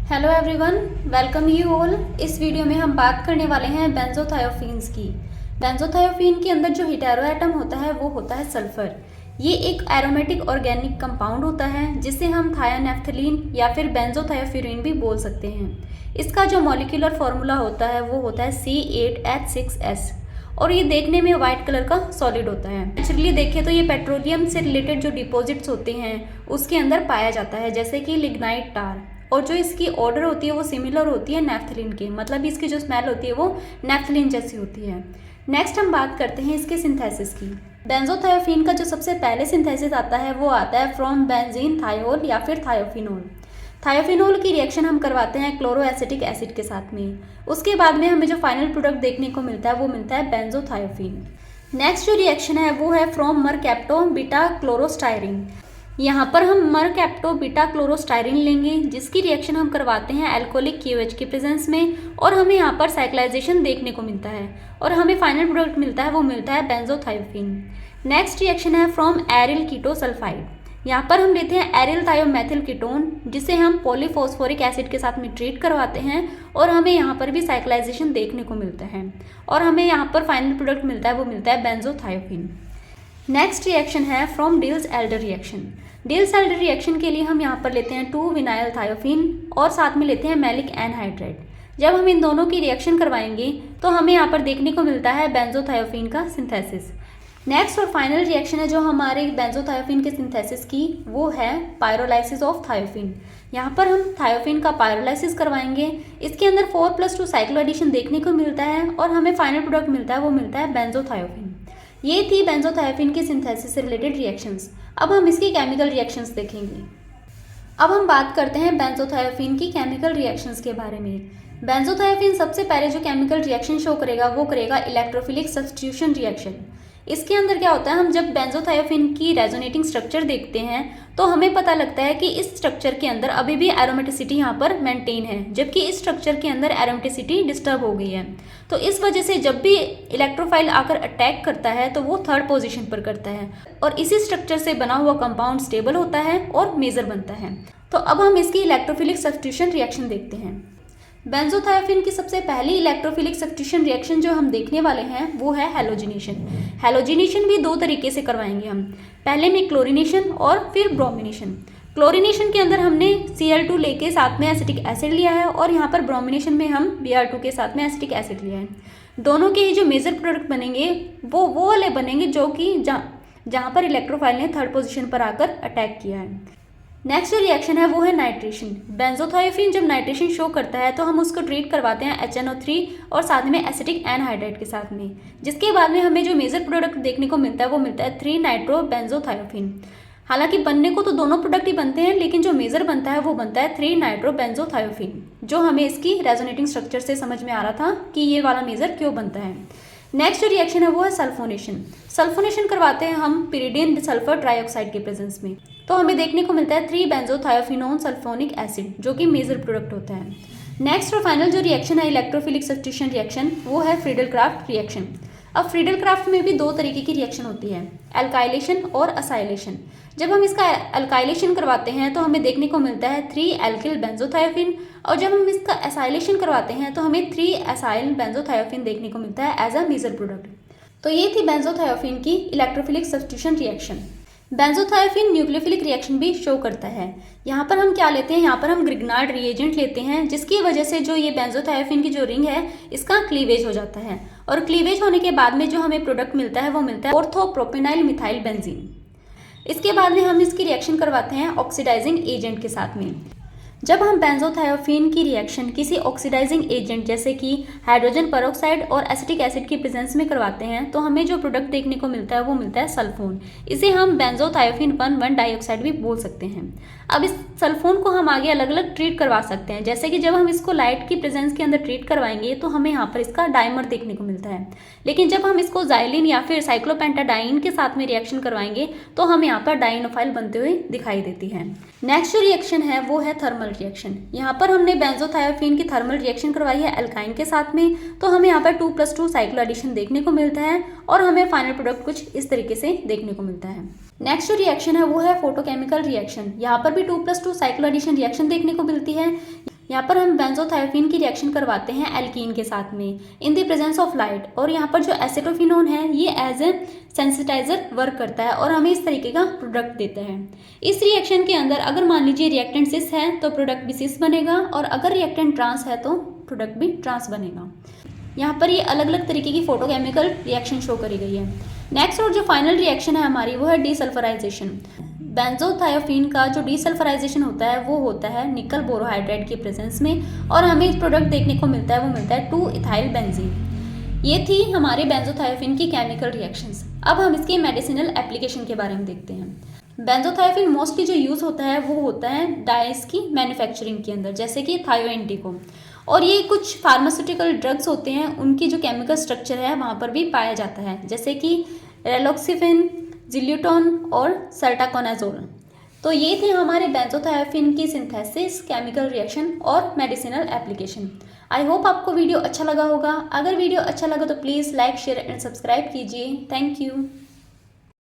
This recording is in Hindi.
Hello everyone, welcome you all. इस वीडियो में हम बात करने वाले हैं बेंजोथायोफीन्स की। बेंजोथायोफीन के अंदर जो हेटेरो एटम होता है वो होता है सल्फर। ये एक एरोमेटिक ऑर्गेनिक कंपाउंड होता है जिसे हम थायोनेफ्थलीन या फिर बेंजोथायोफ्यूरिन भी बोल सकते हैं। इसका जो मॉलिक्यूलर फार्मूला होता है वो होता है C8H6S और ये देखने में वाइट कलर का सॉलिड होता है। नेचुरली देखें तो ये पेट्रोलियम से रिलेटेड जो डिपॉजिट्स होते हैं उसके अंदर पाया जाता है, जैसे कि लिग्नाइट टार। और जो इसकी ऑर्डर होती है वो सिमिलर होती है नेफ्थलीन के, मतलब इसकी जो स्मेल होती है वो नेफ्थलीन जैसी होती है। नेक्स्ट हम बात करते हैं इसके सिंथेसिस की। बेंजोथायोफीन का जो सबसे पहले सिंथेसिस आता है वो आता है फ्रॉम बेंजीन थायोल या फिर थायोफिनोल। थायोफिनोल की रिएक्शन हम करवाते हैं क्लोरोएसिटिक एसिड के साथ में। उसके बाद में हमें जो फाइनल प्रोडक्ट देखने को मिलता है वो मिलता है बेंजोथायोफीन। नेक्स्ट जो रिएक्शन है वो है फ्रॉम मरकैप्टो बीटा क्लोरोस्टायरिन। यहाँ पर हम मरकैप्टो बीटा क्लोरोस्टायरिन लेंगे जिसकी रिएक्शन हम करवाते हैं अल्कोहलिक KOH के प्रेजेंस में और हमें यहाँ पर साइक्लाइजेशन देखने को मिलता है और हमें फाइनल प्रोडक्ट मिलता है वो मिलता है बेंजोथायोफीन। नेक्स्ट रिएक्शन है फ्रॉम एरिल कीटो सल्फाइड। यहाँ पर हम लेते हैं एरिल थायोमेथिल कीटोन जिसे हम पॉलीफॉस्फोरिक एसिड के साथ में ट्रीट करवाते हैं और हमें यहाँ पर भी साइक्लाइजेशन देखने को मिलता है और हमें यहाँ पर फाइनल प्रोडक्ट मिलता है वो मिलता है बेंजोथायोफीन। नेक्स्ट रिएक्शन है from deals Elder reaction. Deals Elder reaction के लिए हम यहाँ पर लेते हैं 2-विनाइल थायोफीन और साथ में लेते हैं मैलिक एनहाइड्राइड। जब हम इन दोनों की रिएक्शन करवाएंगे तो हमें यहाँ पर देखने को मिलता है बेंजोथायोफीन का सिंथेसिस। नेक्स्ट और फाइनल रिएक्शन है जो हमारे बेंजोथायोफीन के सिंथेसिस की, वो है पायरोलाइसिस ऑफ थायोफीन। यहाँ पर हम थायोफीन का पायरोलाइसिस करवाएंगे। इसके अंदर 4+2 साइक्लो एडिशन देखने को मिलता है और हमें फाइनल प्रोडक्ट मिलता है वो मिलता है बेंजोथायोफीन। ये थी बेंजोथायोफीन की सिंथेसिस से रिलेटेड रिएक्शंस। अब हम इसकी केमिकल रिएक्शंस देखेंगे। अब हम बात करते हैं बेंजोथायोफीन की केमिकल रिएक्शंस के बारे में। बेंजोथायोफीन सबसे पहले जो केमिकल रिएक्शन शो करेगा वो करेगा इलेक्ट्रोफिलिक सब्स्टिट्यूशन रिएक्शन। इसके अंदर क्या होता है, हम जब बेंजोथायोफीन की रेजोनेटिंग स्ट्रक्चर देखते हैं तो हमें पता लगता है कि इस स्ट्रक्चर के अंदर अभी भी एरोमेटिसिटी यहाँ पर मेंटेन है, जबकि इस स्ट्रक्चर के अंदर एरोमेटिसिटी डिस्टर्ब हो गई है। तो इस वजह से जब भी इलेक्ट्रोफाइल आकर अटैक करता है तो वो थर्ड पोजीशन पर करता है और इसी स्ट्रक्चर से बना हुआ कंपाउंड स्टेबल होता है और मेजर बनता है। तो अब हम इसकी इलेक्ट्रोफिलिक सब्स्टिट्यूशन रिएक्शन देखते हैं। बेंजोथायोफीन की सबसे पहली इलेक्ट्रोफिलिक सब्स्टिट्यूशन रिएक्शन जो हम देखने वाले हैं वो है हैलोजिनेशन। हैलोजिनेशन भी 2 तरीके से करवाएंगे हम, पहले में क्लोरिनेशन और फिर ब्रोमिनेशन। क्लोरिनेशन के अंदर हमने Cl2 लेके साथ में एसिटिक एसिड लिया है और यहाँ पर ब्रोमिनेशन में हम Br2 के साथ में एसिटिक एसिड लिया है। दोनों के जो मेजर प्रोडक्ट बनेंगे वो वाले बनेंगे जो कि जहाँ पर इलेक्ट्रोफाइल ने थर्ड पोजीशन पर आकर अटैक किया है। नेक्स्ट जो रिएक्शन है वो है नाइट्रेशन। बेंजोथायोफीन जब नाइट्रेशन शो करता है तो हम उसको ट्रीट करवाते हैं HNO3 और साथ में एसिटिक एनहाइड्राइड के साथ में, जिसके बाद में हमें जो मेजर प्रोडक्ट देखने को मिलता है वो मिलता है 3-नाइट्रोबेंजोथायोफीन। हालांकि बनने को तो दोनों प्रोडक्ट ही बनते हैं लेकिन जो मेजर बनता है वो बनता है 3-नाइट्रोबेंजोथायोफीन, जो हमें इसकी रेजोनेटिंग स्ट्रक्चर से समझ में आ रहा था कि ये वाला मेजर क्यों बनता है। नेक्स्ट जो रिएक्शन है वो है सल्फोनेशन। सल्फोनेशन करवाते हैं हम पिरिडिन सल्फर ट्राइऑक्साइड के प्रेजेंस में, तो हमें देखने को मिलता है 3-बेंजोथायोफिनोन सल्फोनिक एसिड, जो कि मेजर प्रोडक्ट होता है। नेक्स्ट और फाइनल जो रिएक्शन है इलेक्ट्रोफिलिक सब्स्टिट्यूशन रिएक्शन वो है फ्रीडल-क्राफ्ट रिएक्शन। अब फ्रीडल-क्राफ्ट में भी 2 तरीके की रिएक्शन होती है, एल्काइलेशन और असाइलेशन। जब हम इसका एल्काइलेशन करवाते हैं तो हमें देखने को मिलता है 3-एल्किल बेंजोथायोफीन और जब हम इसका एसाइलेशन करवाते हैं तो हमें 3-एसाइल बेंजोथायोफीन देखने को मिलता है एज अ मेजर प्रोडक्ट। तो ये थी बेंजोथायोफीन की electrophilic substitution reaction. बेंजोथायोफीन nucleophilic reaction भी शो करता है। यहाँ पर हम क्या लेते हैं, यहाँ पर हम ग्रिग्नार्ड रिएजेंट लेते हैं जिसकी वजह से जो ये बेंजोथायोफीन की जो रिंग है इसका क्लीवेज हो जाता है और क्लीवेज होने के बाद में जो हमें प्रोडक्ट मिलता है वो मिलता है ऑर्थोप्रोपेनाइल मिथाइल बेंजीन। इसके बाद में हम इसकी रिएक्शन करवाते हैं ऑक्सीडाइजिंग एजेंट के साथ में। जब हम बेंजोथायोफीन की रिएक्शन किसी ऑक्सीडाइजिंग एजेंट जैसे कि हाइड्रोजन पेरोक्साइड और एसिटिक एसिड की प्रेजेंस में करवाते हैं तो हमें जो प्रोडक्ट देखने को मिलता है वो मिलता है सल्फोन। इसे हम बेंजोथायोफीन 1,1 डाइऑक्साइड भी बोल सकते हैं। अब इस सल्फोन को हम आगे अलग अलग ट्रीट करवा सकते हैं, जैसे कि जब हम इसको लाइट की प्रेजेंस के अंदर ट्रीट करवाएंगे तो हमें यहाँ पर इसका डाइमर देखने को मिलता है, लेकिन जब हम इसको जाइलिन या फिर साइक्लोपेंटाडाइन के साथ में रिएक्शन करवाएंगे तो हमें यहाँ पर डाइनोफाइल बनते हुए दिखाई देती है। नेक्स्ट जो रिएक्शन है वो है थर्मल रिएक्शन। यहाँ पर हमने बेंजोथायोफीन की थर्मल रिएक्शन करवाई है एल्काइन के साथ में, तो हमें यहाँ पर 2+2 साइक्लो एडिशन देखने को मिलता है और हमें फाइनल प्रोडक्ट कुछ इस तरीके से देखने को मिलता है। नेक्स्ट जो रिएक्शन है वो है फोटोकेमिकल रिएक्शन। यहाँ पर भी 2+2 साइक्लो एडिशन रिएक्शन देखने को मिलती है। यहाँ पर हम बेंजोथायोफीन की रिएक्शन करवाते हैं एल्कीन के साथ में in the presence of light, और यहाँ पर जो एसिटोफिनोन है ये एज ए सेंसिटाइजर वर्क करता है और हमें इस तरीके का प्रोडक्ट देता है। इस रिएक्शन के अंदर अगर मान लीजिए रिएक्टेंट सिस है तो प्रोडक्ट भी सिस बनेगा, और अगर रिएक्टेंट ट्रांस है तो प्रोडक्ट भी ट्रांस बनेगा। यहाँ पर ये अलग अलग तरीके की फोटोकेमिकल रिएक्शन शो करी गई है। नेक्स्ट और जो फाइनल रिएक्शन है हमारी वो है डीसल्फराइजेशन। बेंजोथायोफीन का जो डीसल्फराइजेशन होता है वो होता है निकल बोरोहाइड्राइड के प्रेजेंस में, और हमें एक प्रोडक्ट देखने को मिलता है वो मिलता है 2-इथाइल बेंजीन। ये थी हमारे बेंजोथायोफीन की केमिकल रिएक्शंस। अब हम इसके मेडिसिनल एप्लीकेशन के बारे में देखते हैं। बेंजोथायोफीन मोस्टली जो यूज़ होता है वो होता है डाइस की मैन्युफैक्चरिंग के अंदर, जैसे कि थायोइंडिको, और ये कुछ फार्मास्यूटिकल ड्रग्स होते हैं उनकी जो केमिकल स्ट्रक्चर है वहाँ पर भी पाया जाता है, जैसे कि रेलोक्सिफिन, जिल्यूटोन और सर्टाकोनाजोल। तो ये थे हमारे बेंजोथायोफीन की सिंथेसिस, केमिकल रिएक्शन और मेडिसिनल एप्लीकेशन। आई होप आपको वीडियो अच्छा लगा होगा। अगर वीडियो अच्छा लगा तो please like, share and subscribe कीजिए। Thank you.